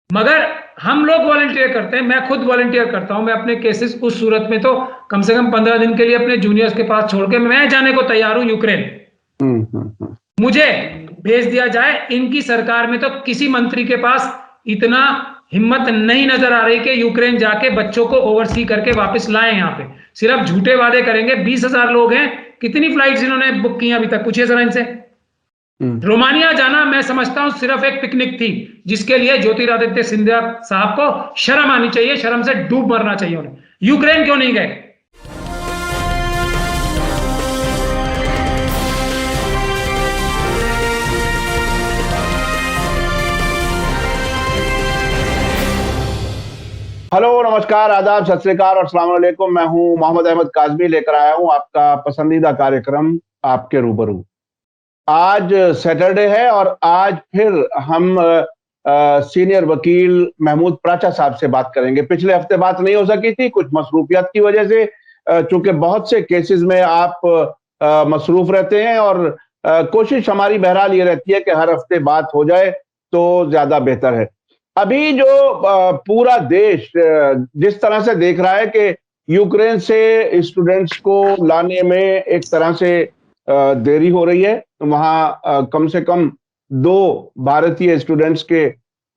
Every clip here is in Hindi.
मगर हम लोग वॉलंटियर करते हैं, मैं खुद वॉलंटियर करता हूं। मैं अपने केसेस उस सूरत में तो कम से कम 15 दिन के लिए अपने जूनियर्स के पास छोड़ के मैं जाने को तैयार हूं यूक्रेन। मुझे भेज दिया जाए। इनकी सरकार में तो किसी मंत्री के पास इतना हिम्मत नहीं नजर आ रही कि यूक्रेन जाके बच्चों को ओवरसी करके वापस लाएं। यहां पे सिर्फ झूठे वादे करेंगे। 20,000 लोग हैं, कितनी फ्लाइट्स इन्होंने बुक की अभी तक, पूछिए जरा इनसे। रोमानिया जाना मैं समझता हूं सिर्फ एक पिकनिक थी, जिसके लिए ज्योतिरादित्य सिंधिया साहब को शर्म आनी चाहिए, शर्म से डूब मरना चाहिए उन्हें। यूक्रेन क्यों नहीं गए? हेलो, नमस्कार, आदाब, सत श्री अकाल और अस्सलाम वालेकुम। मैं हूं मोहम्मद अहमद काज़मी, लेकर आया हूं आपका पसंदीदा कार्यक्रम आपके रूबरू। आज सैटरडे है और आज फिर हम सीनियर वकील महमूद प्राचा साहब से बात करेंगे। पिछले हफ्ते बात नहीं हो सकी थी कुछ मसरूफियत की वजह से, चूंकि बहुत से केसेस में आप मसरूफ रहते हैं और कोशिश हमारी बहरहाल ये रहती है कि हर हफ्ते बात हो जाए तो ज्यादा बेहतर है। अभी जो पूरा देश जिस तरह से देख रहा है कि यूक्रेन से स्टूडेंट्स को लाने में एक तरह से देरी हो रही है, वहां कम से कम 2 भारतीय स्टूडेंट्स के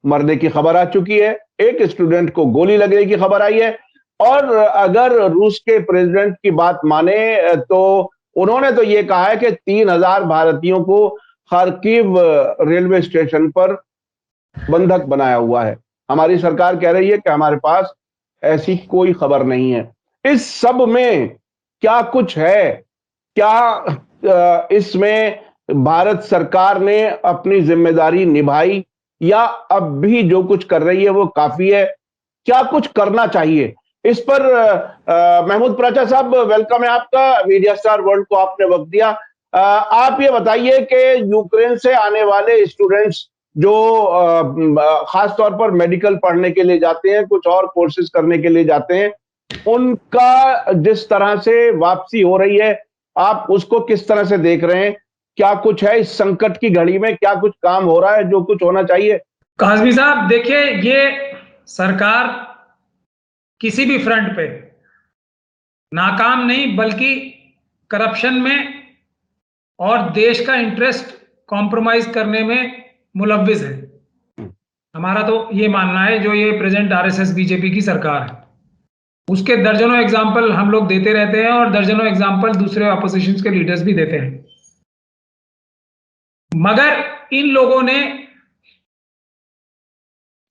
मरने की खबर आ चुकी है, एक स्टूडेंट को गोली लगने की खबर आई है। और अगर रूस के प्रेसिडेंट की बात माने तो उन्होंने तो ये कहा है कि 3,000 भारतीयों को खार्किव रेलवे स्टेशन पर बंधक बनाया हुआ है। हमारी सरकार कह रही है कि हमारे पास ऐसी कोई खबर नहीं है। इस सब में क्या कुछ है? क्या इसमें भारत सरकार ने अपनी जिम्मेदारी निभाई या अब भी जो कुछ कर रही है वो काफी है? क्या कुछ करना चाहिए? इस पर महमूद प्राचा साहब, वेलकम है आपका। मीडिया स्टार वर्ल्ड को आपने वक्त दिया। आप ये बताइए कि यूक्रेन से आने वाले स्टूडेंट्स जो खास तौर पर मेडिकल पढ़ने के लिए जाते हैं, कुछ और कोर्सेज करने के लिए जाते हैं, उनका जिस तरह से वापसी हो रही है, आप उसको किस तरह से देख रहे हैं? क्या कुछ है इस संकट की घड़ी में? क्या कुछ काम हो रहा है जो कुछ होना चाहिए? काज़मी साहब देखिए, ये सरकार किसी भी फ्रंट पे नाकाम नहीं बल्कि करप्शन में और देश का इंटरेस्ट कॉम्प्रोमाइज करने में मुलव्विस है। हमारा तो ये मानना है, जो ये प्रेजेंट आरएसएस बीजेपी की सरकार है उसके दर्जनों एग्जाम्पल हम लोग देते रहते हैं और दर्जनों एग्जाम्पल दूसरे ऑपोजिशन के लीडर्स भी देते हैं। मगर इन लोगों ने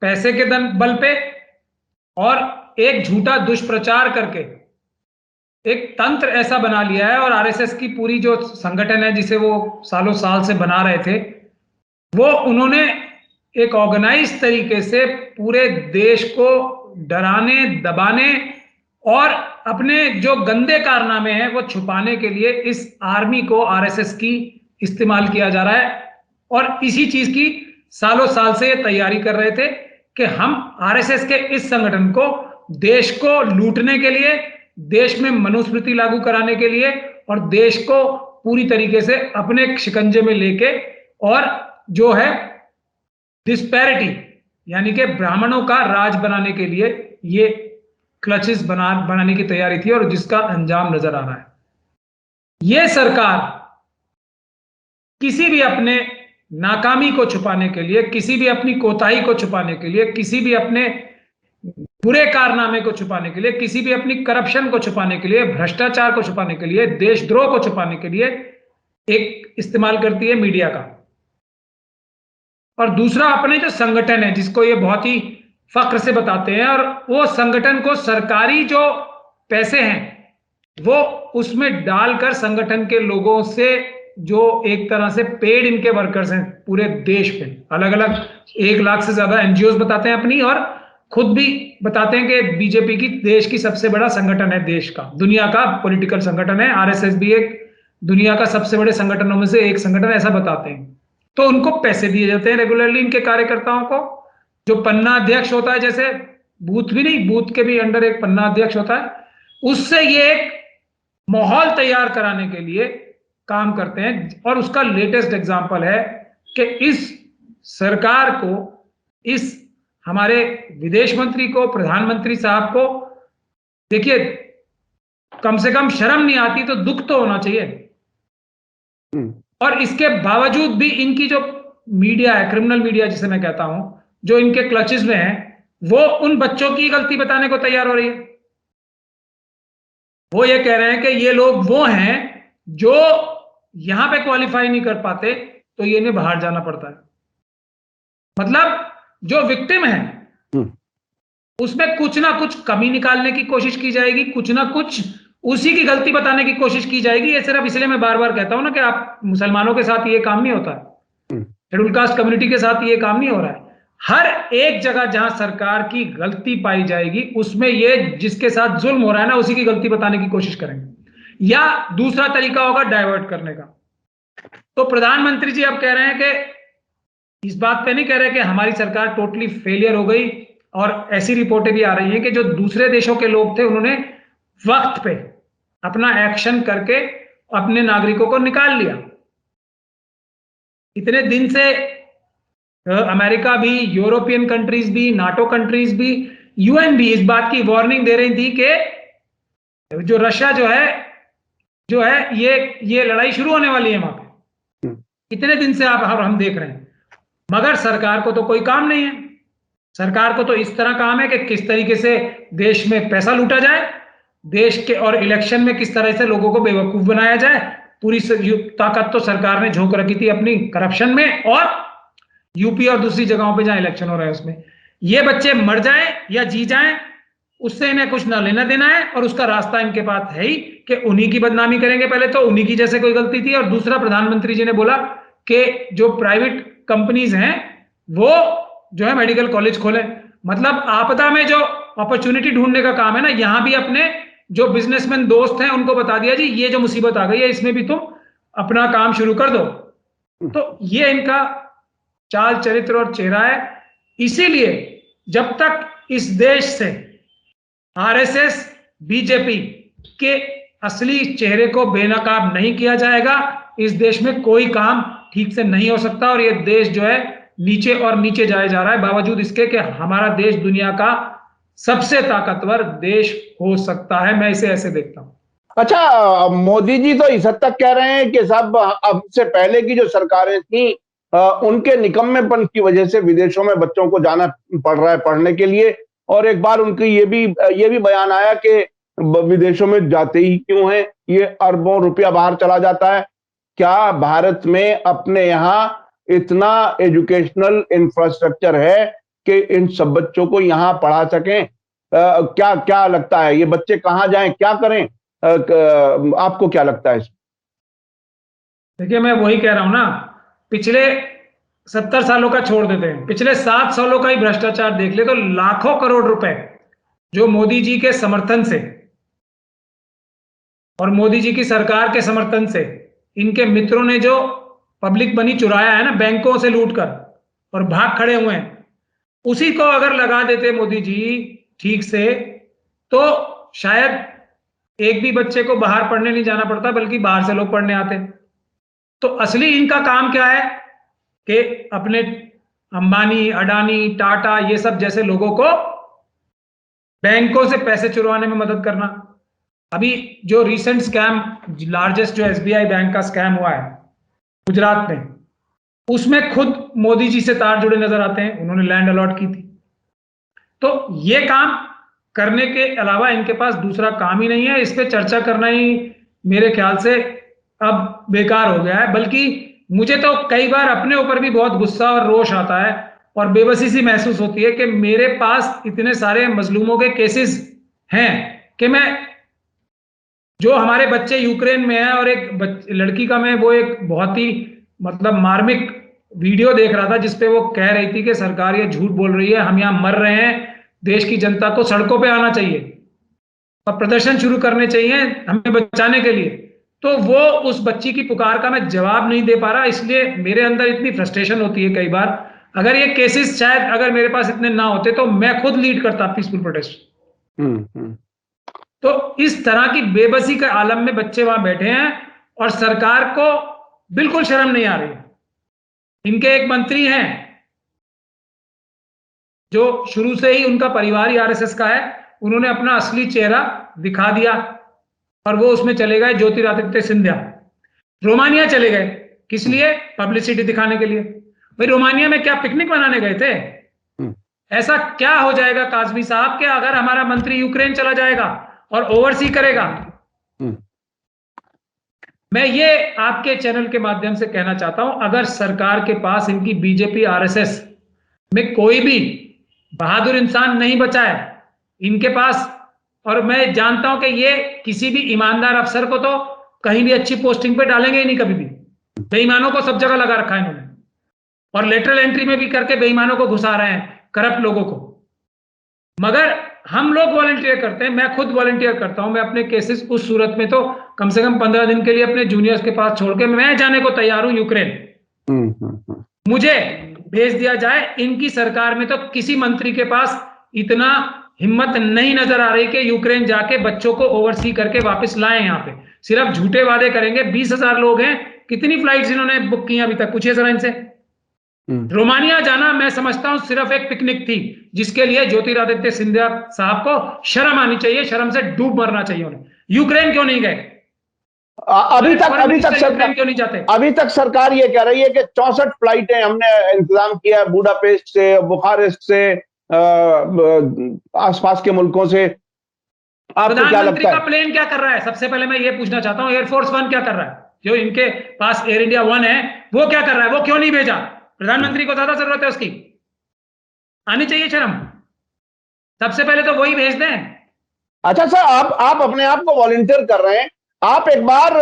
पैसे के बल पे और एक झूठा दुष्प्रचार करके एक तंत्र ऐसा बना लिया है, और आरएसएस की पूरी जो संगठन है जिसे वो सालों साल से बना रहे थे, वो उन्होंने एक ऑर्गेनाइज तरीके से पूरे देश को डराने, दबाने और अपने जो गंदे कारनामे हैं वो छुपाने के लिए इस आर्मी को, आरएसएस की इस्तेमाल किया जा रहा है। और इसी चीज की सालों साल से ये तैयारी कर रहे थे कि हम आरएसएस के इस संगठन को देश को लूटने के लिए, देश में मनुस्मृति लागू कराने के लिए और देश को पूरी तरीके से अपने शिकंजे में लेके, और जो है डिस्पैरिटी यानी कि ब्राह्मणों का राज बनाने के लिए ये क्लचेस बनाने की तैयारी थी, और जिसका अंजाम नजर आ रहा है। यह सरकार किसी भी अपने नाकामी को छुपाने के लिए, किसी भी अपनी कोताही को छुपाने के लिए, किसी भी अपने बुरे कारनामे को छुपाने के लिए, किसी भी अपनी करप्शन को छुपाने के लिए, भ्रष्टाचार को छुपाने के लिए, देशद्रोह को छुपाने के लिए एक इस्तेमाल करती है मीडिया का। और दूसरा अपने जो संगठन है जिसको ये बहुत ही फक्र से बताते हैं, और वो संगठन को सरकारी जो पैसे हैं वो उसमें डालकर संगठन के लोगों से, जो एक तरह से पेड इनके वर्कर्स हैं पूरे देश में, अलग अलग 1 लाख से ज्यादा एनजीओ बताते हैं अपनी, और खुद भी बताते हैं कि बीजेपी की देश की सबसे बड़ा संगठन है, देश का, दुनिया का पॉलिटिकल संगठन है। आरएसएस भी एक दुनिया का सबसे बड़े संगठनों में से एक संगठन, ऐसा बताते हैं। तो उनको पैसे दिए जाते हैं रेगुलरली इनके कार्यकर्ताओं को। जो पन्ना अध्यक्ष होता है, जैसे बूथ भी नहीं, बूथ के भी अंडर एक पन्ना अध्यक्ष होता है, उससे ये एक माहौल तैयार कराने के लिए काम करते हैं। और उसका लेटेस्ट एग्जांपल है कि इस सरकार को, इस हमारे विदेश मंत्री को, प्रधानमंत्री साहब को, देखिए कम से कम शर्म नहीं आती तो दुख तो होना चाहिए। और इसके बावजूद भी इनकी जो मीडिया है, क्रिमिनल मीडिया जिसे मैं कहता हूं, जो इनके क्लचेस में है, वो उन बच्चों की गलती बताने को तैयार हो रही है। वो ये कह रहे हैं कि ये लोग वो हैं जो यहां पे क्वालिफाई नहीं कर पाते तो ये इन्हें बाहर जाना पड़ता है। मतलब जो विक्टिम है उसमें कुछ ना कुछ कमी निकालने की कोशिश की जाएगी, कुछ ना कुछ उसी की गलती बताने की कोशिश की जाएगी। ये सिर्फ इसलिए मैं बार बार कहता हूं ना कि आप मुसलमानों के साथ ये काम नहीं होता है, शेड्यूल कास्ट कम्युनिटी के साथ ये काम नहीं हो रहा है। हर एक जगह जहां सरकार की गलती पाई जाएगी उसमें ये जिसके साथ जुल्म हो रहा है ना उसी की गलती बताने की कोशिश करेंगे, या दूसरा तरीका होगा डाइवर्ट करने का। तो प्रधानमंत्री जी अब कह रहे हैं कि इस बात पे नहीं कह रहे कि हमारी सरकार टोटली फेलियर हो गई, और ऐसी रिपोर्टें भी आ रही हैं कि जो दूसरे देशों के लोग थे उन्होंने वक्त पे अपना एक्शन करके अपने नागरिकों को निकाल लिया। इतने दिन से अमेरिका भी, यूरोपियन कंट्रीज भी, नाटो कंट्रीज भी, यूएन भी इस बात की वार्निंग दे रही थी कि जो रशिया जो है ये लड़ाई शुरू होने वाली है वहां पे। इतने दिन से हम देख रहे हैं, मगर सरकार को तो कोई काम नहीं है। सरकार को तो इस तरह काम है कि किस तरीके से देश में पैसा लूटा जाए, देश के और इलेक्शन में किस तरह से लोगों को बेवकूफ बनाया जाए। पूरी ताकत तो सरकार ने झोंक रखी थी अपनी करप्शन में, और यूपी और दूसरी जगहों पे जहां इलेक्शन हो रहा है उसमें। ये बच्चे मर जाएं या जी जाएं उससे इन्हें कुछ ना लेना देना है, और उसका रास्ता इनके पास है ही कि उन्हीं की बदनामी करेंगे। पहले तो उन्हीं की जैसे कोई गलती थी, और दूसरा प्रधानमंत्री जी ने बोला कि जो प्राइवेट कंपनीज हैं वो जो है मेडिकल कॉलेज खोलें। मतलब आपदा में जो अपॉर्चुनिटी ढूंढने का काम है ना, यहां भी अपने जो बिजनेसमैन दोस्त हैं उनको बता दिया जी ये जो मुसीबत आ गई है इसमें भी तुम अपना काम शुरू कर दो। तो ये इनका चाल चरित्र और चेहरा है। इसीलिए जब तक इस देश से आरएसएस, बीजेपी के असली चेहरे को बेनकाब नहीं किया जाएगा, इस देश में कोई काम ठीक से नहीं हो सकता। और ये देश जो है नीचे और नीचे जाया जा रहा है, बावजूद इसके कि हमारा देश दुनिया का सबसे ताकतवर देश हो सकता है। मैं इसे ऐसे देखता हूं। अच्छा, मोदी जी तो इस हद तक कह रहे हैं कि सब अब से पहले की जो सरकारें थी उनके निकम्मेपन की वजह से विदेशों में बच्चों को जाना पड़ रहा है पढ़ने के लिए। और एक बार उनकी ये भी बयान आया कि विदेशों में जाते ही क्यों हैं, ये अरबों रुपया बाहर चला जाता है। क्या भारत में अपने यहाँ इतना एजुकेशनल इंफ्रास्ट्रक्चर है कि इन सब बच्चों को यहाँ पढ़ा सकें? क्या क्या लगता है, ये बच्चे कहाँ जाएं, क्या करें? आपको क्या लगता है? देखिए मैं वही कह रहा हूं ना, पिछले 70 सालों का छोड़ देते हैं, पिछले 7 सालों का ही भ्रष्टाचार देख ले तो लाखों करोड़ रुपए जो मोदी जी के समर्थन से और मोदी जी की सरकार के समर्थन से इनके मित्रों ने जो पब्लिक मनी चुराया है ना बैंकों से लूटकर और भाग खड़े हुए हैं, उसी को अगर लगा देते मोदी जी ठीक से तो शायद एक भी बच्चे को बाहर पढ़ने नहीं जाना पड़ता, बल्कि बाहर से लोग पढ़ने आते। तो असली इनका काम क्या है कि अपने अंबानी, अडानी, टाटा ये सब जैसे लोगों को बैंकों से पैसे चुरवाने में मदद करना। अभी जो रिसेंट स्कैम, लार्जेस्ट जो एसबीआई बैंक का स्कैम हुआ है गुजरात में, उसमें खुद मोदी जी से तार जुड़े नजर आते हैं, उन्होंने लैंड अलॉट की थी। तो ये काम करने के अलावा इनके पास दूसरा काम ही नहीं है। इस पे चर्चा करना ही मेरे ख्याल से अब बेकार हो गया है। बल्कि मुझे तो कई बार अपने ऊपर भी बहुत गुस्सा और रोष आता है और बेबसी सी महसूस होती है कि मेरे पास इतने सारे मजलूमों के केसेस हैं कि मैं, जो हमारे बच्चे यूक्रेन में है, और एक लड़की का मैं वो एक बहुत ही मतलब मार्मिक वीडियो देख रहा था जिसपे वो कह रही थी कि सरकार ये झूठ बोल रही है, हम यहां मर रहे हैं, देश की जनता को सड़कों पे आना चाहिए और प्रदर्शन शुरू करने चाहिए हमें बचाने के लिए। तो वो उस बच्ची की पुकार का मैं जवाब नहीं दे पा रहा, इसलिए मेरे अंदर इतनी फ्रस्ट्रेशन होती है कई बार। अगर ये केसेस शायद अगर मेरे पास इतने ना होते तो मैं खुद लीड करता पीसफुल प्रोटेस्ट। तो इस तरह की बेबसी के आलम में बच्चे वहां बैठे हैं और सरकार को बिल्कुल शर्म नहीं आ रही। इनके एक मंत्री हैं जो शुरू से ही उनका परिवार ही आरएसएस का है, उन्होंने अपना असली चेहरा दिखा दिया और वो उसमें चले गए ज्योतिरादित्य सिंधिया। रोमानिया चले गए, किस लिए? पब्लिसिटी दिखाने के लिए। भाई रोमानिया में क्या पिकनिक मनाने गए थे? ऐसा क्या हो जाएगा काज़मी साहब कि अगर हमारा मंत्री यूक्रेन चला जाएगा और ओवरसी करेगा? मैं ये आपके चैनल के माध्यम से कहना चाहता हूं, अगर सरकार के पास इनकी बीजेपी आरएसएस में कोई भी बहादुर इंसान नहीं बचा है इनके पास, और मैं जानता हूं कि ये किसी भी ईमानदार अफसर को तो कहीं भी अच्छी पोस्टिंग पे डालेंगे ही नहीं कभी भी। बेईमानों को सब जगह लगा रखा है इन्होंने, और लेटरल एंट्री में भी करके बेईमानों को घुसा रहे हैं, करप्ट लोगों को। मगर हम लोग वॉलंटियर करते हैं, मैं खुद वॉलंटियर करता हूं। मैं अपने केसेस उस सूरत में तो कम से कम 15 दिन के लिए अपने जूनियर्स के पास छोड़ के मैं जाने को तैयार हूं यूक्रेन। मुझे भेज दिया जाए। इनकी सरकार में तो किसी मंत्री के पास इतना हिम्मत नहीं नजर आ रही कि यूक्रेन जाके बच्चों को ओवरसी करके वापस लाएं। यहाँ पे सिर्फ झूठे वादे करेंगे। 20,000 लोग हैं, कितनी फ्लाइट्स इन्होंने बुक की अभी तक? पूछिए जरा इनसे। रोमानिया जाना मैं समझता हूं सिर्फ एक पिकनिक थी, जिसके लिए ज्योतिरादित्य सिंधिया साहब को शर्म आनी चाहिए, शर्म से डूब मरना चाहिए उन्हें। यूक्रेन क्यों नहीं गए? अभी तक सरकार क्यों नहीं जाते? अभी तक सरकार ये कह रही है कि 64 फ्लाइटें हमने इंतजाम किया बुडापेस्ट से, बुखारेस्ट से, आसपास के मुल्कों से। आपको क्या लगता है? का प्लेन क्या कर रहा है? सबसे पहले मैं ये पूछना चाहता हूं, एयरफोर्स 1 क्या कर रहा है? जो इनके पास एयर इंडिया 1 है वो क्या कर रहा है? वो क्यों नहीं भेजा? प्रधानमंत्री को ज्यादा जरूरत है उसकी, आनी चाहिए शर्म। सबसे पहले तो वही भेज दें। अच्छा सर, आप अपने आप को वॉलंटियर कर रहे हैं। आप एक बार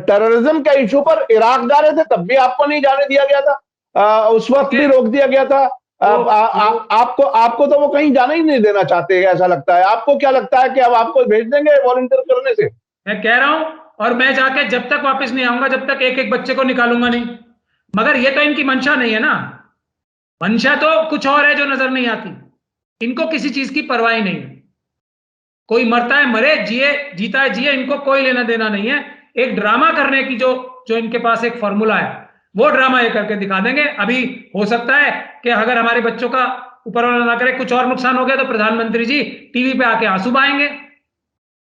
टेररिज्म के इशू पर इराक जा रहे थे, तब भी आपको नहीं जाने दिया गया था। उस वक्त भी रोक दिया गया था। आपको तो वो कहीं जाने ही नहीं देना चाहते, ऐसा लगता है। आपको क्या लगता है कि अब आपको भेज देंगे वॉलंटियर करने से? मैं कह रहा हूं, और मैं जाके जब तक वापस नहीं आऊंगा, जब तक एक एक बच्चे को निकालूंगा नहीं। मगर ये तो इनकी मंशा नहीं है ना। मंशा तो कुछ और है जो नजर नहीं आती। इनको किसी चीज की परवाह नहीं है। कोई मरता है मरे, जिए जीता है जिए, इनको कोई लेना देना नहीं है। एक ड्रामा करने की जो इनके पास एक फॉर्मूला है, वो ड्रामा ये करके दिखा देंगे। अभी हो सकता है कि अगर हमारे बच्चों का ऊपर वाला ना करे कुछ और नुकसान हो गया तो प्रधानमंत्री जी टीवी पे आके आंसू बहाएंगे,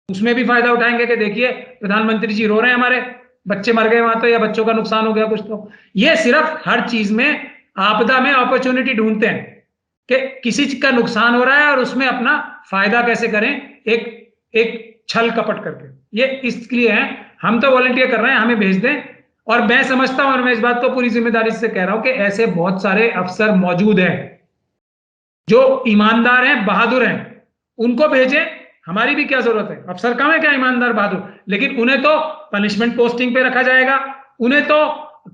उसमें भी फायदा उठाएंगे कि देखिए प्रधानमंत्री जी रो रहे हैं, हमारे बच्चे मर गए वहां तो, या बच्चों का नुकसान हो गया कुछ तो। ये सिर्फ हर चीज में, आपदा में अपॉर्चुनिटी ढूंढते हैं कि किसी चीज का नुकसान हो रहा है और उसमें अपना फायदा कैसे करें, एक छल कपट करके। ये इसके लिए है। हम तो वॉलंटियर कर रहे हैं, हमें भेज दें। और मैं समझता हूं, और मैं इस बात को पूरी जिम्मेदारी से कह रहा हूं कि ऐसे बहुत सारे अफसर मौजूद हैं जो ईमानदार हैं, बहादुर हैं, उनको भेजें। हमारी भी क्या जरूरत है? अफसर कम है क्या ईमानदार बहादुर? लेकिन उन्हें तो पनिशमेंट पोस्टिंग पे रखा जाएगा, उन्हें तो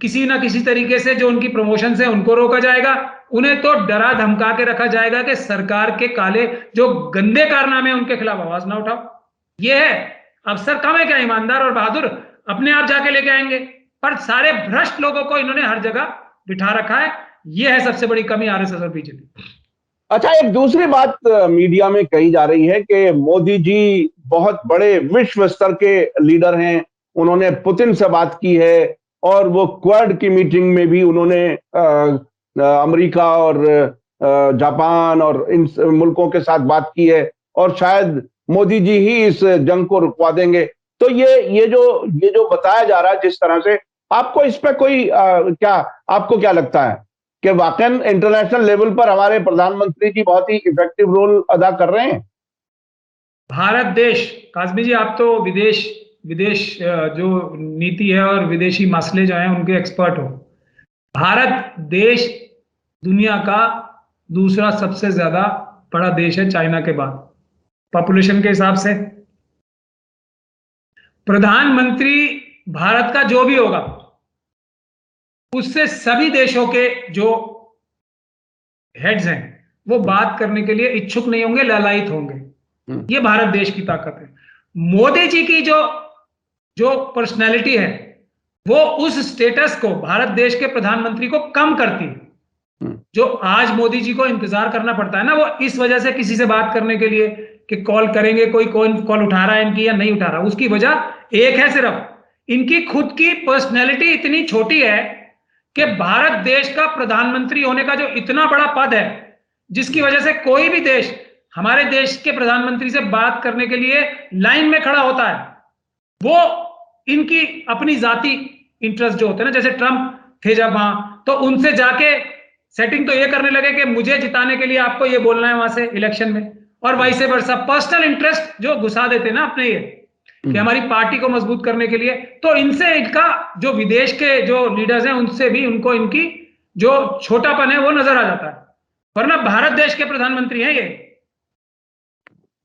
किसी ना किसी तरीके से जो उनकी प्रमोशन है उनको रोका जाएगा, उन्हें तो डरा धमका के रखा जाएगा कि सरकार के काले जो गंदे कारनामे हैं उनके खिलाफ आवाज ना उठाओ। ये है। अफसर कम है क्या ईमानदार और बहादुर? अपने आप जाके लेके आएंगे। पर सारे भ्रष्ट लोगों को इन्होंने हर जगह बिठा रखा है। यह है सबसे बड़ी कमी आरएसएस और बीजेपी। अच्छा, एक दूसरी बात मीडिया में कही जा रही है कि मोदी जी बहुत बड़े विश्व स्तर के लीडर हैं, उन्होंने पुतिन से बात की है, और वो क्वाड की मीटिंग में भी उन्होंने अमेरिका और जापान और इन मुल्कों के साथ बात की है, और शायद मोदी जी ही इस जंग को रुकवा देंगे। तो ये जो बताया जा रहा है जिस तरह से, आपको इस पे कोई आपको क्या लगता है कि वाकई इंटरनेशनल लेवल पर हमारे प्रधानमंत्री जी बहुत ही इफेक्टिव रोल अदा कर रहे हैं? भारत देश, काज़मी जी आप तो विदेश जो नीति है और विदेशी मसले जो हैं उनके एक्सपर्ट हो। भारत देश दुनिया का दूसरा सबसे ज्यादा बड़ा देश है चाइना के बाद, पॉपुलेशन के हिसाब से। प्रधानमंत्री भारत का जो भी होगा उससे सभी देशों के जो हेड्स हैं वो बात करने के लिए इच्छुक नहीं होंगे, लालायित होंगे। ये भारत देश की ताकत है। मोदी जी की जो पर्सनैलिटी है वो उस स्टेटस को, भारत देश के प्रधानमंत्री को कम करती है। जो आज मोदी जी को इंतजार करना पड़ता है ना, वो इस वजह से किसी से बात करने के लिए कि कॉल करेंगे, कोई कॉल उठा रहा है इनकी या नहीं उठा रहा, उसकी वजह एक है, सिर्फ इनकी खुद की पर्सनैलिटी इतनी छोटी है कि भारत देश का प्रधानमंत्री होने का जो इतना बड़ा पद है जिसकी वजह से कोई भी देश हमारे देश के प्रधानमंत्री से बात करने के लिए लाइन में खड़ा होता है, वो इनकी अपनी जाति इंटरेस्ट जो होते हैं ना, जैसे ट्रंप थे जब वहां, तो उनसे जाके सेटिंग तो ये करने लगे कि मुझे जिताने के लिए आपको ये बोलना है वहां से इलेक्शन में, और वाइस वर्सा पर्सनल इंटरेस्ट जो घुसा देते ना अपने ये कि हमारी पार्टी को मजबूत करने के लिए। तो इनसे इनका जो विदेश के जो लीडर्स हैं उनसे भी उनको इनकी जो छोटापन है वो नजर आ जाता है, वरना भारत देश के प्रधानमंत्री हैं ये,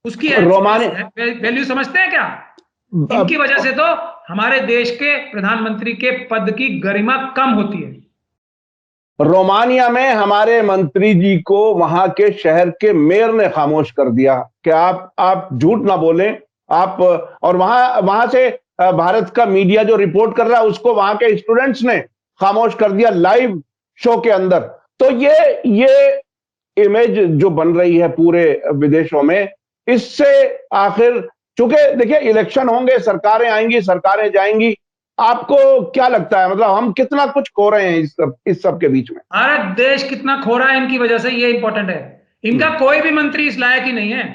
उसकी वैल्यू समझते हैं क्या? इनकी वजह से तो हमारे देश के प्रधानमंत्री के पद की गरिमा कम होती है। रोमानिया में हमारे मंत्री जी को वहां के शहर के मेयर ने खामोश कर दिया कि आप झूठ ना बोलें आप, और वहां से भारत का मीडिया जो रिपोर्ट कर रहा है उसको वहां के स्टूडेंट्स ने खामोश कर दिया लाइव शो के अंदर। तो ये इमेज जो बन रही है पूरे विदेशों में, इससे आखिर, चूंकि देखिए इलेक्शन होंगे, सरकारें आएंगी, सरकारें जाएंगी, आपको क्या लगता है, मतलब हम कितना कुछ खो रहे हैं इस सब के बीच में? भारत देश कितना खो रहा है इनकी वजह से, ये इंपॉर्टेंट है। इनका कोई भी मंत्री इस लायक ही नहीं है,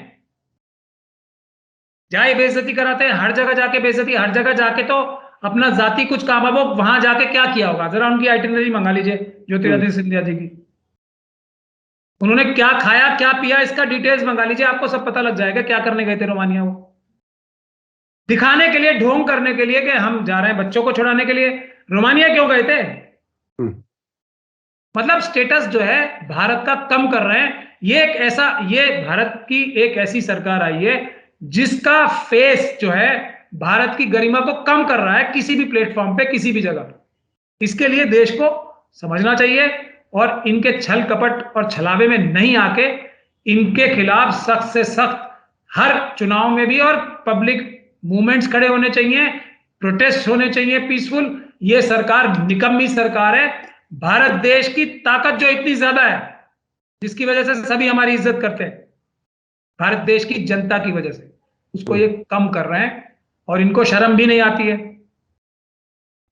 जाए बेइज्जती कराते हैं हर जगह जाके, बेइज्जती हर जगह जाके, तो अपना जाति कुछ काम है, वो वहां जाके क्या किया होगा, जरा उनकी आइटिनरी मंगा लीजिए ज्योतिरादित्य सिंधिया जी की, उन्होंने क्या खाया क्या पिया इसका डिटेल्स मंगा लीजिए, आपको सब पता लग जाएगा क्या करने गए थे रोमानिया। वो दिखाने के लिए, ढोंग करने के लिए कि हम जा रहे हैं बच्चों को छुड़ाने के लिए। रोमानिया क्यों गए थे? मतलब स्टेटस जो है भारत का कम कर रहे हैं। ये भारत की एक ऐसी सरकार आई है जिसका फेस जो है भारत की गरिमा को कम कर रहा है किसी भी प्लेटफॉर्म पे, किसी भी जगह। इसके लिए देश को समझना चाहिए और इनके छल कपट और छलावे में नहीं आके इनके खिलाफ सख्त से सख्त हर चुनाव में भी, और पब्लिक मूवमेंट्स खड़े होने चाहिए, प्रोटेस्ट होने चाहिए पीसफुल। ये सरकार निकम्मी सरकार है। भारत देश की ताकत जो इतनी ज्यादा है, जिसकी वजह से सभी हमारी इज्जत करते हैं, भारत देश की जनता की वजह से, उसको ये कम कर रहे हैं और इनको शर्म भी नहीं आती है।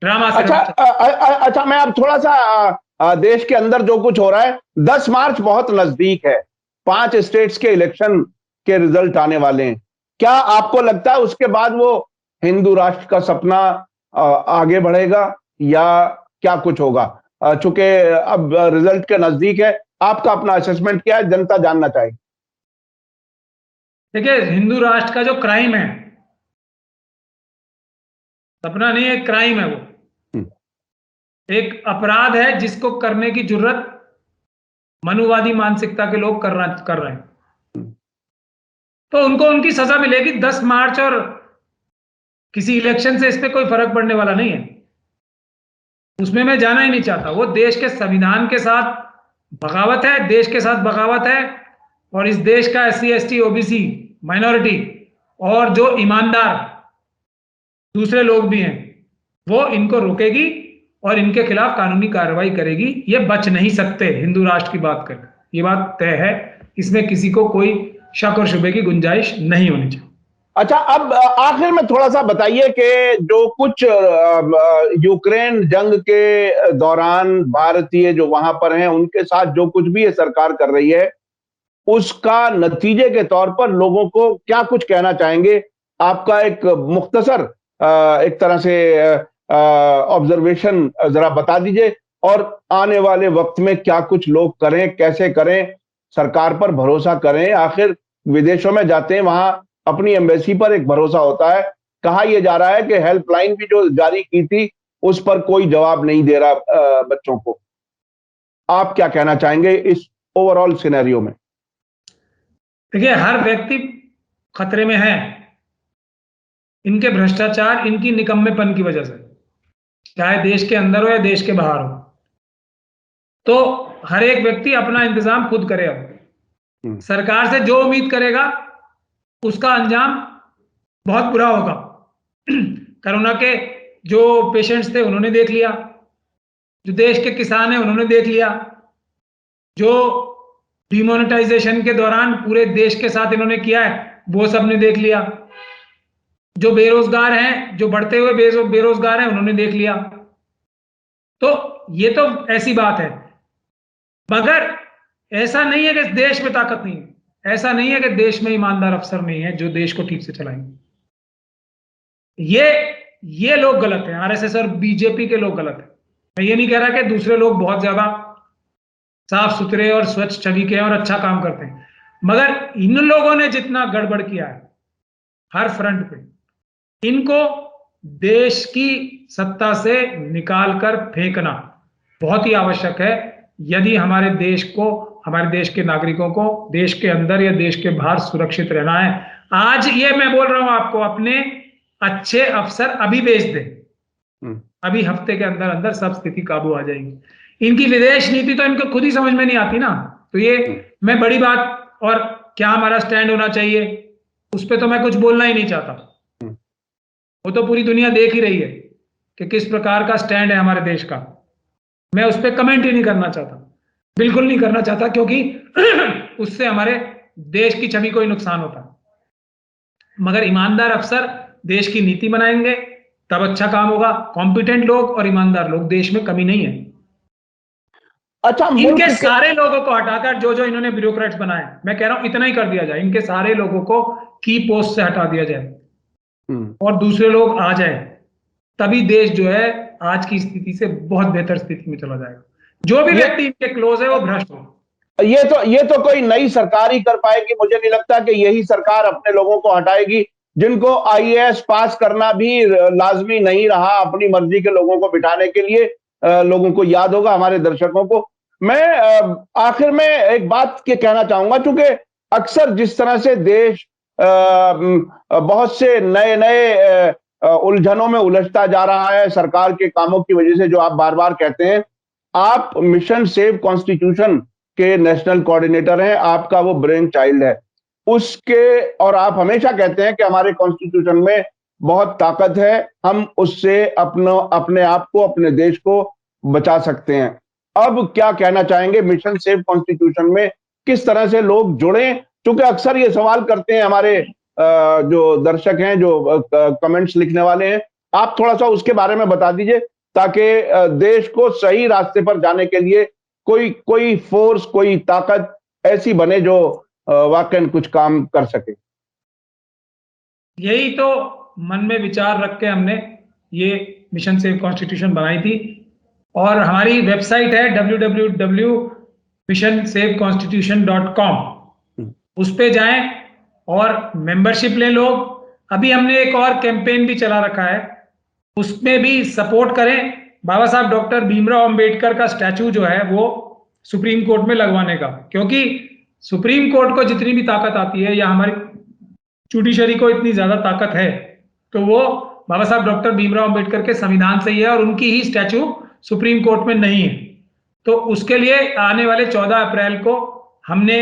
ड्रामा से अच्छा, मैं अब थोड़ा सा देश के अंदर जो कुछ हो रहा है, 10 मार्च बहुत नजदीक है, 5 स्टेट्स के इलेक्शन के रिजल्ट आने वाले हैं। क्या आपको लगता है उसके बाद वो हिंदू राष्ट्र का सपना आगे बढ़ेगा या क्या कुछ होगा? चूंकि अब रिजल्ट के नजदीक है, आपका अपना असेसमेंट क्या है, जनता जानना चाहेगी। देखिए, हिंदू राष्ट्र का जो क्राइम है, सपना नहीं है, क्राइम है। वो एक अपराध है जिसको करने की जरूरत मनुवादी मानसिकता के लोग कर रहे हैं, तो उनको उनकी सजा मिलेगी 10 मार्च, और किसी इलेक्शन से इस पे कोई फर्क पड़ने वाला नहीं है। उसमें मैं जाना ही नहीं चाहता। वो देश के संविधान के साथ बगावत है, देश के साथ बगावत है, और इस देश का SC ST OBC माइनॉरिटी और जो ईमानदार दूसरे लोग भी हैं, वो इनको रोकेगी और इनके खिलाफ कानूनी कार्रवाई करेगी। ये बच नहीं सकते हिंदू राष्ट्र की बात कर, ये बात तय है, इसमें किसी को कोई शक और शुबे की गुंजाइश नहीं होनी चाहिए। अच्छा, अब आखिर में थोड़ा सा बताइए कि जो कुछ यूक्रेन जंग के दौरान भारतीय जो वहां पर हैं उनके साथ जो कुछ भी ये सरकार कर रही है, उसका नतीजे के तौर पर लोगों को क्या कुछ कहना चाहेंगे? आपका एक मुख्तसर एक तरह से ऑब्जर्वेशन जरा बता दीजिए, और आने वाले वक्त में क्या कुछ लोग करें, कैसे करें, सरकार पर भरोसा करें। आखिर विदेशों में जाते हैं, वहां अपनी एम्बेसी पर एक भरोसा होता है। कहा यह जा रहा है कि हेल्पलाइन भी जो जारी की थी उस पर कोई जवाब नहीं दे रहा बच्चों को। आप क्या कहना चाहेंगे इस ओवरऑल सिनेरियो में? देखिए, हर व्यक्ति खतरे में है इनके भ्रष्टाचार, इनकी निकम्मेपन की वजह से, चाहे देश के अंदर हो या देश के बाहर हो। तो हर एक व्यक्ति अपना इंतजाम खुद करे। अब सरकार से जो उम्मीद करेगा उसका अंजाम बहुत बुरा होगा। कोरोना के जो पेशेंट्स थे उन्होंने देख लिया, जो देश के किसान हैं उन्होंने देख लिया, जो डिमोनेटाइजेशन के दौरान पूरे देश के साथ इन्होंने किया है वो सब ने देख लिया, जो बेरोजगार हैं, जो बढ़ते हुए बेरोजगार हैं उन्होंने देख लिया। तो ये तो ऐसी बात है, मगर ऐसा नहीं है कि देश में ताकत नहीं है, ऐसा नहीं है कि देश में ईमानदार अफसर नहीं है जो देश को ठीक से चलाएंगे। ये लोग गलत हैं, आरएसएस और बीजेपी के लोग गलत हैं। मैं ये नहीं कह रहा कि दूसरे लोग बहुत ज्यादा साफ सुथरे और स्वच्छ छवि के हैं और अच्छा काम करते हैं, मगर इन लोगों ने जितना गड़बड़ किया है हर फ्रंट पे, इनको देश की सत्ता से निकालकर फेंकना बहुत ही आवश्यक है यदि हमारे देश को, हमारे देश के नागरिकों को देश के अंदर या देश के बाहर सुरक्षित रहना है। आज ये मैं बोल रहा हूं आपको, अपने अच्छे अफसर अभी भेज दें, अभी हफ्ते के अंदर अंदर सब स्थिति काबू आ जाएगी। इनकी विदेश नीति तो इनको खुद ही समझ में नहीं आती ना, तो ये मैं बड़ी बात और क्या हमारा स्टैंड होना चाहिए उस पर तो मैं कुछ बोलना ही नहीं चाहता। वो तो पूरी दुनिया देख ही रही है कि किस प्रकार का स्टैंड है हमारे देश का। मैं उस पर कमेंट ही नहीं करना चाहता, बिल्कुल नहीं करना चाहता, क्योंकि उससे हमारे देश की छवि को ही नुकसान होता है। मगर ईमानदार अफसर देश की नीति बनाएंगे तब अच्छा काम होगा। कॉम्पिटेंट लोग और ईमानदार लोग देश में कमी नहीं है। अच्छा, इनके सारे लोगों को हटाकर जो इन्होंने ब्यूरोक्रेट्स बनाए, मैं कह रहा हूं इतना ही कर दिया जाए, इनके सारे लोगों को की पोस्ट से हटा दिया जाए और दूसरे लोग आ जाए, तभी देश जो है आज की स्थिति से बहुत बेहतर स्थिति में चला जाएगा। जो भी व्यक्ति इनके क्लोज है वो भ्रष्ट हो। ये तो कोई नई सरकार ही कर पाएगी। मुझे नहीं लगता कि यही सरकार अपने लोगों को हटाएगी, जिनको आईएएस पास करना भी लाजमी नहीं रहा अपनी मर्जी के लोगों को बिठाने के लिए। लोगों को याद होगा, हमारे दर्शकों को। मैं आखिर में एक बात के कहना चाहूंगा, चूंकि अक्सर जिस तरह से देश बहुत से नए नए उलझनों में उलझता जा रहा है सरकार के कामों की वजह से, जो आप बार बार कहते हैं, आप मिशन सेव कॉन्स्टिट्यूशन के नेशनल कोऑर्डिनेटर हैं, आपका वो ब्रेन चाइल्ड है उसके, और आप हमेशा कहते हैं कि हमारे कॉन्स्टिट्यूशन में बहुत ताकत है, हम उससे अपने आप को, अपने देश को बचा सकते हैं। अब क्या कहना चाहेंगे मिशन सेव कॉन्स्टिट्यूशन में किस तरह से लोग जुड़े? क्योंकि अक्सर ये सवाल करते हैं हमारे जो दर्शक हैं, जो कमेंट्स लिखने वाले हैं, आप थोड़ा सा उसके बारे में बता दीजिए ताकि देश को सही रास्ते पर जाने के लिए कोई फोर्स, कोई ताकत ऐसी बने जो वाकई कुछ काम कर सके। यही तो मन में विचार रख के हमने ये मिशन सेव कॉन्स्टिट्यूशन बनाई थी और हमारी वेबसाइट है www.missionsaveconstitution.com। उस पे जाएं और मेंबरशिप ले लो। अभी हमने एक और कैंपेन भी चला रखा है, उसमें भी सपोर्ट करें। बाबा साहब डॉक्टर भीमराव अंबेडकर का स्टैचू जो है वो सुप्रीम कोर्ट में लगवाने का, क्योंकि सुप्रीम कोर्ट को जितनी भी ताकत आती है या हमारी जुडिशरी को इतनी ज्यादा ताकत है तो वो बाबा साहब डॉक्टर भीमराव अंबेडकर के संविधान से ही है और उनकी ही स्टैचू सुप्रीम कोर्ट में नहीं है। तो उसके लिए आने वाले 14 अप्रैल को हमने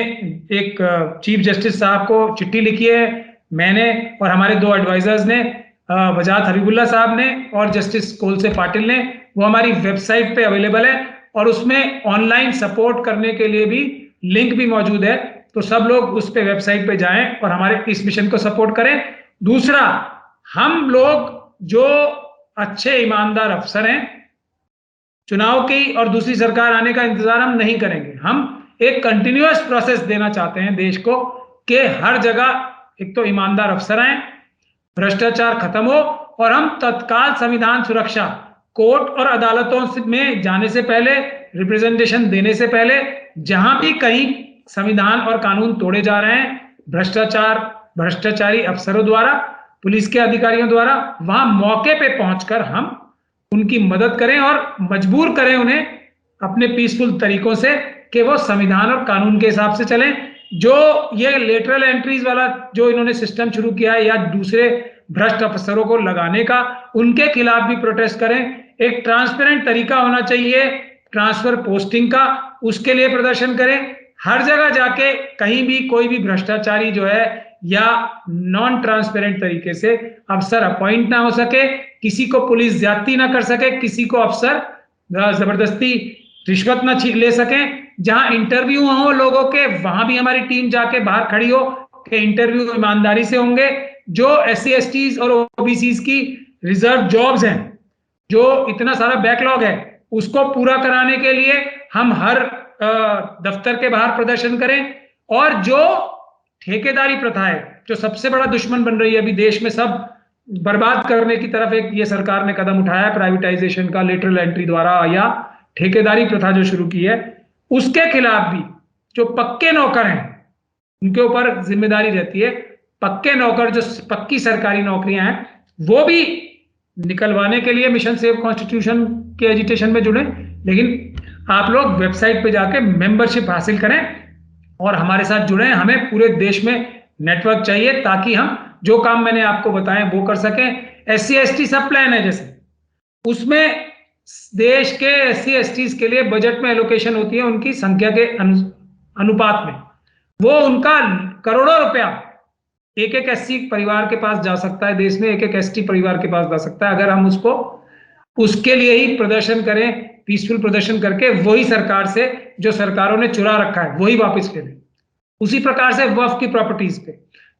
एक चीफ जस्टिस साहब को चिट्ठी लिखी है, मैंने और हमारे 2 एडवाइजर्स ने, वजाहत हबीबुल्ला साहब ने और जस्टिस कोलसे पाटिल ने। वो हमारी वेबसाइट पे अवेलेबल है और उसमें ऑनलाइन सपोर्ट करने के लिए भी लिंक भी मौजूद है, तो सब लोग उस पे वेबसाइट पे जाएं और हमारे इस मिशन को सपोर्ट करें। दूसरा, हम लोग जो अच्छे ईमानदार अफसर हैं, चुनाव की और दूसरी सरकार आने का इंतजार हम नहीं करेंगे। हम एक कंटिन्यूअस प्रोसेस देना चाहते हैं देश को कि हर जगह एक तो ईमानदार अफसर आए, भ्रष्टाचार खत्म हो और हम तत्काल संविधान सुरक्षा, कोर्ट और अदालतों में जाने से पहले, रिप्रेजेंटेशन देने से पहले, जहां भी कहीं संविधान और कानून तोड़े जा रहे हैं भ्रष्टाचारी अफसरों द्वारा, पुलिस के अधिकारियों द्वारा, वहां मौके पे पहुंचकर हम उनकी मदद करें और मजबूर करें उन्हें अपने पीसफुल तरीकों से कि वो संविधान और कानून के हिसाब से चलें। जो ये लेटरल एंट्रीज वाला जो इन्होंने सिस्टम शुरू किया है या दूसरे भ्रष्ट अफसरों को लगाने का, उनके खिलाफ भी प्रोटेस्ट करें। एक ट्रांसपेरेंट तरीका होना चाहिए ट्रांसफर पोस्टिंग का, उसके लिए प्रदर्शन करें। हर जगह जाके कहीं भी कोई भी भ्रष्टाचारी जो है या नॉन ट्रांसपेरेंट तरीके से अफसर अपॉइंट ना हो सके, किसी को पुलिस ज्यादती ना कर सके, किसी को अफसर जबरदस्ती रिश्वत ना ले सकें। जहां इंटरव्यू हो लोगों के, वहां भी हमारी टीम जाके बाहर खड़ी हो कि इंटरव्यू ईमानदारी से होंगे। जो SC STs और OBCs की रिजर्व जॉब्स हैं, जो इतना सारा बैकलॉग है, उसको पूरा कराने के लिए हम हर दफ्तर के बाहर प्रदर्शन करें। और जो ठेकेदारी प्रथा है, जो सबसे बड़ा दुश्मन बन रही है अभी देश में, सब बर्बाद करने की तरफ एक ये सरकार ने कदम उठाया है प्राइवेटाइजेशन का, लेटरल एंट्री द्वारा, या ठेकेदारी प्रथा जो शुरू की है, उसके खिलाफ भी जो पक्के नौकर हैं उनके ऊपर जिम्मेदारी रहती है। पक्के नौकर, जो पक्की सरकारी नौकरियां हैं, वो भी निकलवाने के लिए मिशन सेव कॉन्स्टिट्यूशन के एजिटेशन में जुड़े। लेकिन आप लोग वेबसाइट पे जाके मेंबरशिप हासिल करें और हमारे साथ जुड़े। हमें पूरे देश में नेटवर्क चाहिए ताकि हम जो काम मैंने आपको बताए वो कर सकें। SC/ST सब प्लान है, जैसे उसमें देश के SC/STs के लिए बजट में एलोकेशन होती है उनकी संख्या के अनुपात में। वो उनका करोड़ों रुपया एक एक SC परिवार के पास जा सकता है, देश में एक एक ST परिवार के पास जा सकता है, अगर हम उसको उसके लिए ही प्रदर्शन करें, पीसफुल प्रदर्शन करके वही सरकार से, जो सरकारों ने चुरा रखा है, वही वापस ले लें। उसी प्रकार से वक्फ की प्रॉपर्टीज पे,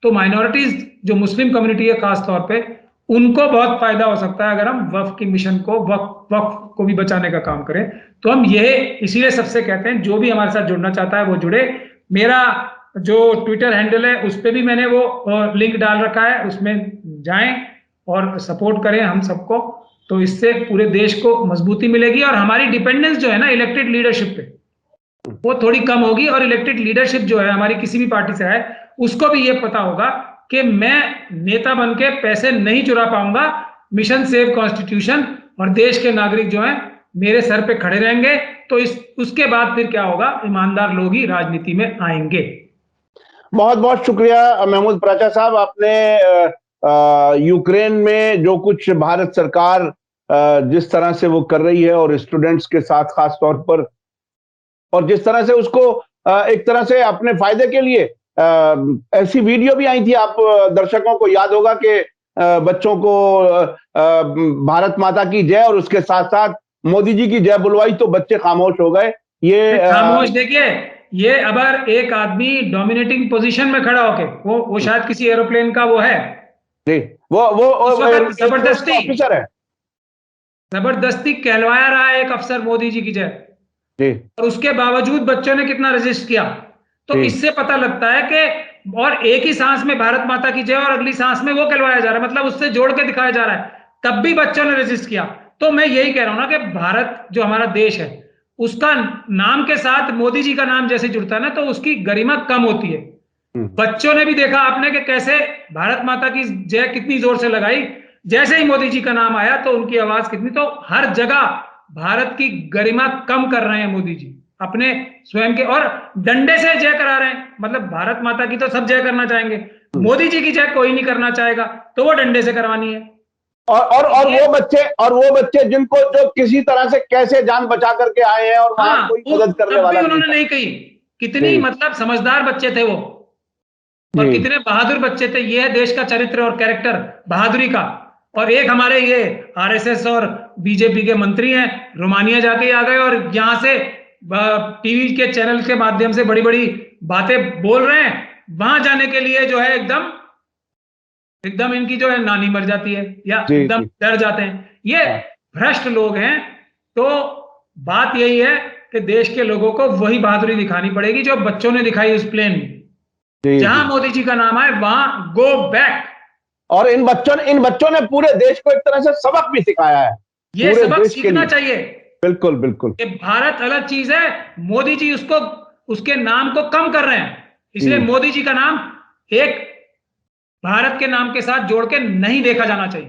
तो माइनॉरिटीज जो मुस्लिम कम्युनिटी है खास तौर पे, उनको बहुत फायदा हो सकता है अगर हम वक्फ की मिशन को, वक्फ को भी बचाने का काम करें। तो हम यह इसीलिए सबसे कहते हैं, जो भी हमारे साथ जुड़ना चाहता है वो जुड़े। मेरा जो ट्विटर हैंडल है उस पर भी मैंने वो लिंक डाल रखा है, उसमें जाएं और सपोर्ट करें हम सबको। तो इससे पूरे देश को मजबूती मिलेगी और हमारी डिपेंडेंस जो है ना इलेक्टेड लीडरशिप पे, वो थोड़ी कम होगी। और इलेक्टेड लीडरशिप जो है हमारी किसी भी पार्टी से है, उसको भी ये पता होगा कि मैं नेता बन के पैसे नहीं चुरा पाऊंगा। मिशन सेव कॉन्स्टिट्यूशन और देश के नागरिक जो हैं मेरे सर पे खड़े रहेंगे। तो उसके बाद फिर क्या होगा, ईमानदार लोग ही राजनीति में आएंगे। बहुत बहुत शुक्रिया महमूद प्राचा साहब। आपने यूक्रेन में जो कुछ भारत सरकार जिस तरह से वो कर रही है और स्टूडेंट्स के साथ खास तौर पर, और जिस तरह से उसको एक तरह से अपने फायदे के लिए ऐसी वीडियो भी आई थी, आप दर्शकों को याद होगा कि बच्चों को भारत माता की जय और उसके साथ साथ मोदी जी की जय बुलवाई तो बच्चे खामोश हो गए। ये खामोश, देखिए ये अगर एक आदमी डोमिनेटिंग पोजीशन में खड़ा होके, वो शायद किसी एरोप्लेन का वो है जी, वो जबरदस्ती ऑफिसर है, जबरदस्ती कहलवाया रहा है एक अफसर मोदी जी की जय, और उसके बावजूद बच्चों ने कितना रेजिस्ट किया। तो इससे पता लगता है कि, और एक ही सांस में भारत माता की जय और अगली सांस में वो कहलवाया जा रहा है, मतलब उससे जोड़ के दिखाया जा रहा है, तब भी बच्चों ने रेजिस्ट किया। तो मैं यही कह रहा हूं ना कि भारत जो हमारा देश है, उसका नाम के साथ मोदी जी का नाम जैसे जुड़ता है ना, तो उसकी गरिमा कम होती है। बच्चों ने भी देखा आपने कि कैसे भारत माता की जय कितनी जोर से लगाई, जैसे ही मोदी जी का नाम आया तो उनकी आवाज कितनी। तो हर जगह भारत की गरिमा कम कर रहे हैं मोदी जी अपने स्वयं के, और डंडे से जय करा रहे हैं। मतलब भारत माता की तो सब जय करना चाहेंगे, मोदी जी की जय कोई नहीं करना चाहेगा, तो वो डंडे से करवानी है। और वो बच्चे जिनको जो किसी तरह से कैसे जान बचा करके आए हैं और वहां कोई मदद करने वाला उन्होंने नहीं कही। कितनी मतलब समझदार बच्चे थे वो, और कितने बहादुर बच्चे थे। ये है देश का चरित्र और कैरेक्टर बहादुरी का। और एक हमारे ये RSS और बीजेपी के मंत्री हैं, रोमानिया जाके आ गए और यहां से टीवी के चैनल के माध्यम से बड़ी बड़ी बातें बोल रहे हैं। वहां जाने के लिए जो है एकदम इनकी जो है नानी मर जाती है या एकदम डर जाते हैं। ये भ्रष्ट लोग हैं। तो बात यही है कि देश के लोगों को वही बहादुरी दिखानी पड़ेगी जो बच्चों ने दिखाई उस प्लेन में। जहां मोदी जी का नाम आए वहां गो बैक। और इन बच्चों ने पूरे देश को एक तरह से सबक भी सिखाया है। ये सबक सीखना चाहिए। बिल्कुल बिल्कुल। कि भारत अलग चीज है, मोदी जी उसके नाम को कम कर रहे हैं। इसलिए मोदी जी का नाम एक भारत के नाम के साथ जोड़ के नहीं देखा जाना चाहिए।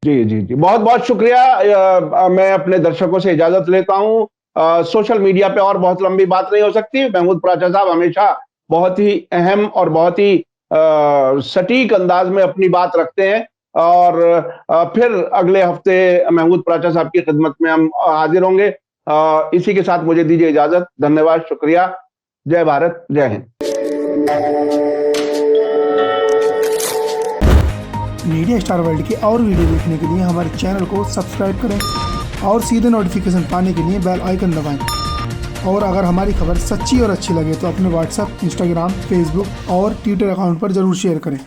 जी जी जी, बहुत बहुत शुक्रिया। मैं अपने दर्शकों से इजाजत लेता हूं। सोशल मीडिया पे और बहुत लंबी बात नहीं हो सकती। महमूद प्राचा साहब हमेशा बहुत ही अहम और बहुत ही सटीक अंदाज में अपनी बात रखते हैं। और फिर अगले हफ्ते महमूद प्राचा साहब की खिदमत में हम हाजिर होंगे। इसी के साथ मुझे दीजिए इजाजत। धन्यवाद, शुक्रिया। जय भारत, जय हिंद। मीडिया स्टार वर्ल्ड के और वीडियो देखने के लिए हमारे चैनल को सब्सक्राइब करें और सीधे नोटिफिकेशन पाने के लिए बेल आइकन दबाएं। और अगर हमारी खबर सच्ची और अच्छी लगे तो अपने व्हाट्सएप, इंस्टाग्राम, फेसबुक और ट्विटर अकाउंट पर जरूर शेयर करें।